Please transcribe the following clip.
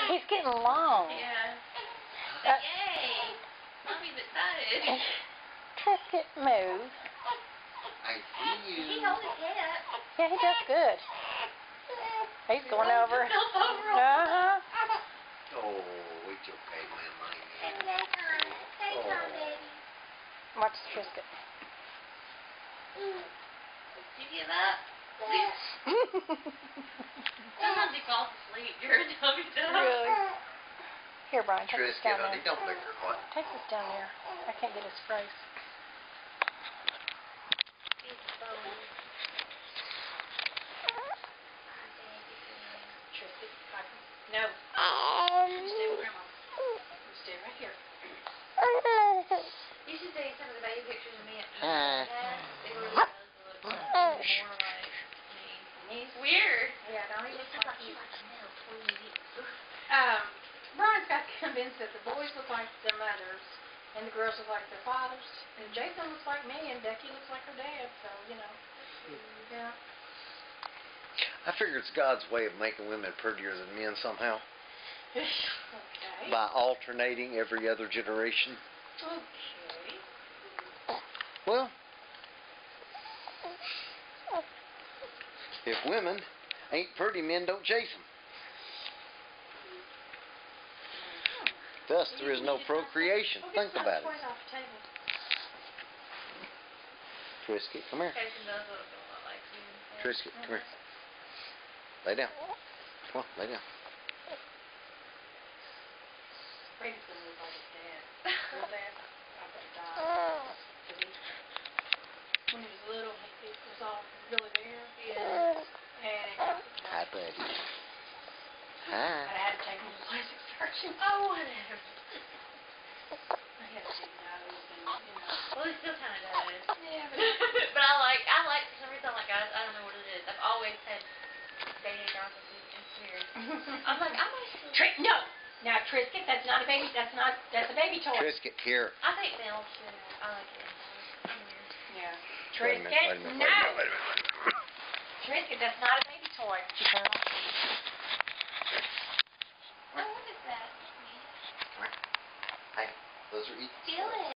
He's getting long. Yeah. Yay! Mommy's excited. Trisket, move. I see you. He holds his head up. Yeah, he does good. He's going over. Uh-huh. Oh, it's okay, my man. baby. Watch Trisket. Did you give up? Sometimes he falls asleep during tummy time. Really? Here, Brian, take this Trisket, down honey, there. don't lick her butt. Take this down there. I can't get his face. Trisket, no. You stay with Grandma. You stay right here. You should see some of the baby pictures of me at It really does look more like me. He's weird. Yeah, don't He even looks like he's like a middle tweed. Brian's got convinced that the boys look like their mothers and the girls look like their fathers. And Jason looks like me and Becky looks like her dad, so, you know. Yeah. I figure it's God's way of making women prettier than men somehow. Okay. By alternating every other generation. Okay. Well, if women ain't pretty, men don't chase them. Thus, there is no procreation. Think about it. Trisket, come here. Jason does look a lot like you. Trisket, come here. Lay down. Come on, lay down. Brady's gonna look like his dad. Real bad. I bet God. When he was little, he was all really there. Yeah. And Hi, buddy. I Hi. had to take him to plastic surgeon. Oh, whatever. I had a big nose and, you know. Well, he still kind of does. Yeah, but But I like, for some reason, I don't know what it is. I've always had baby arthritis. It's weird. I'm like, I might still. No! Now, Trisket, that's not a baby, that's a baby toy. Trisket, here. I think male should. I like it. Yeah. Wait a minute, wait a Trisket, minute, no! wait a minute. Trisket, that's not a baby toy. Oh, what is that? Hey, those are eating. Feel it.